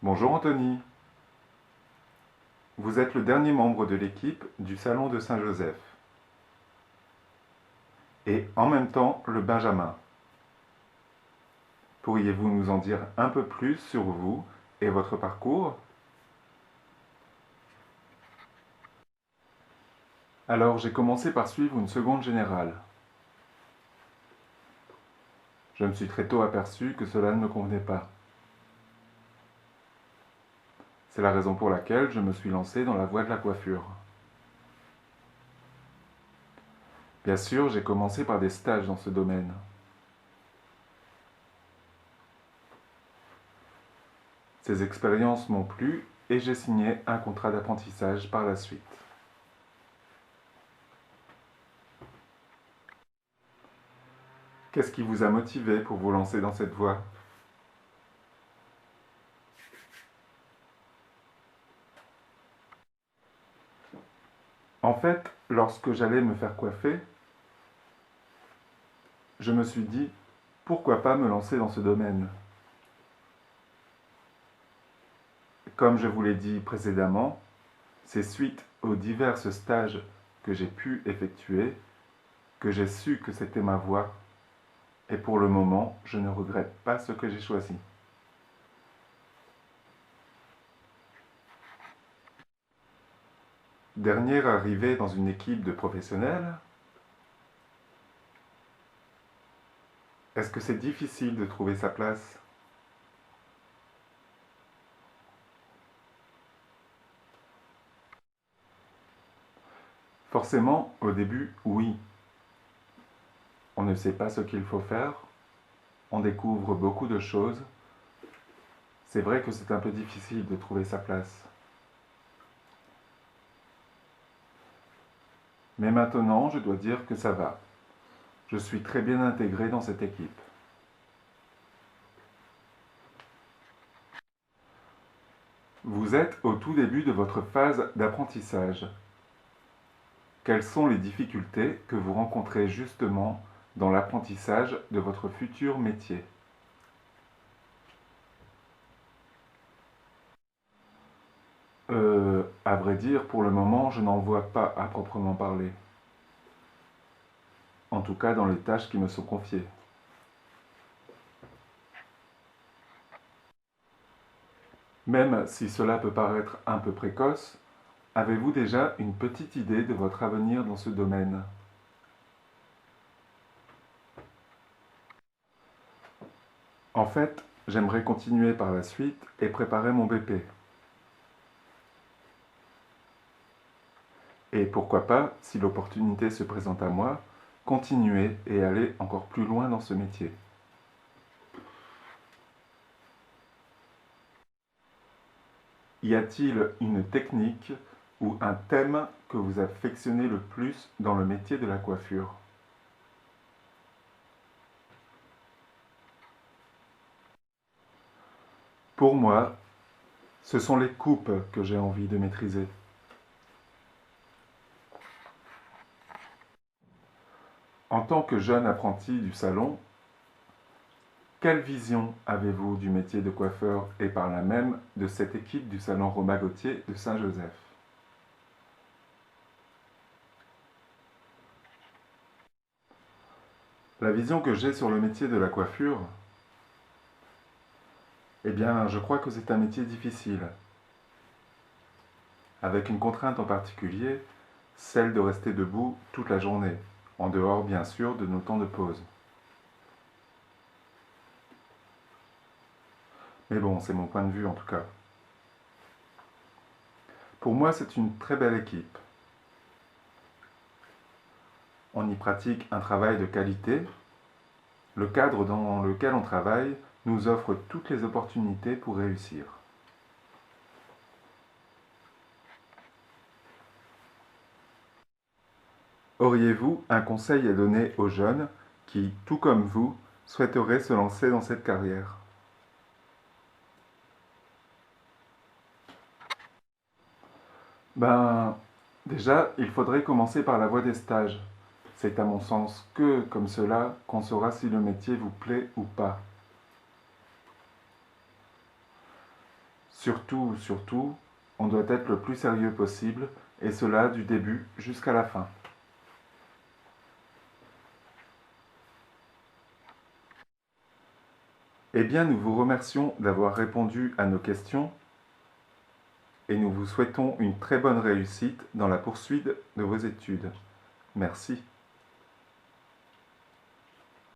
Bonjour Anthony, vous êtes le dernier membre de l'équipe du Salon de Saint-Joseph et en même temps le Benjamin. Pourriez-vous nous en dire un peu plus sur vous et votre parcours? Alors j'ai commencé par suivre une seconde générale. Je me suis très tôt aperçu que cela ne me convenait pas. C'est la raison pour laquelle je me suis lancé dans la voie de la coiffure. Bien sûr, j'ai commencé par des stages dans ce domaine. Ces expériences m'ont plu et j'ai signé un contrat d'apprentissage par la suite. Qu'est-ce qui vous a motivé pour vous lancer dans cette voie? En fait, lorsque j'allais me faire coiffer, je me suis dit, pourquoi pas me lancer dans ce domaine? Comme je vous l'ai dit précédemment, c'est suite aux divers stages que j'ai pu effectuer que j'ai su que c'était ma voie. Et pour le moment, je ne regrette pas ce que j'ai choisi. Dernière arrivée dans une équipe de professionnels, est-ce que c'est difficile de trouver sa place? Forcément, au début, oui. On ne sait pas ce qu'il faut faire, on découvre beaucoup de choses. C'est vrai que c'est un peu difficile de trouver sa place. Mais maintenant, je dois dire que ça va. Je suis très bien intégré dans cette équipe. Vous êtes au tout début de votre phase d'apprentissage. Quelles sont les difficultés que vous rencontrez justement dans l'apprentissage de votre futur métier? À vrai dire, pour le moment, je n'en vois pas à proprement parler. En tout cas, dans les tâches qui me sont confiées. Même si cela peut paraître un peu précoce, avez-vous déjà une petite idée de votre avenir dans ce domaine? En fait, j'aimerais continuer par la suite et préparer mon BP. Et pourquoi pas, si l'opportunité se présente à moi, continuer et aller encore plus loin dans ce métier. Y a-t-il une technique ou un thème que vous affectionnez le plus dans le métier de la coiffure? Pour moi, ce sont les coupes que j'ai envie de maîtriser. En tant que jeune apprenti du salon, quelle vision avez-vous du métier de coiffeur et par là même de cette équipe du salon Romain Gauthier de Saint-Joseph? La vision que j'ai sur le métier de la coiffure, eh bien, je crois que c'est un métier difficile, avec une contrainte en particulier, celle de rester debout toute la journée, en dehors bien sûr de nos temps de pause. Mais bon, c'est mon point de vue en tout cas. Pour moi, c'est une très belle équipe. On y pratique un travail de qualité. Le cadre dans lequel on travaille nous offre toutes les opportunités pour réussir. Auriez-vous un conseil à donner aux jeunes qui, tout comme vous, souhaiteraient se lancer dans cette carrière? Ben, déjà, il faudrait commencer par la voie des stages. C'est à mon sens que, comme cela, qu'on saura si le métier vous plaît ou pas. Surtout, surtout, on doit être le plus sérieux possible, et cela du début jusqu'à la fin. Eh bien, nous vous remercions d'avoir répondu à nos questions et nous vous souhaitons une très bonne réussite dans la poursuite de vos études. Merci.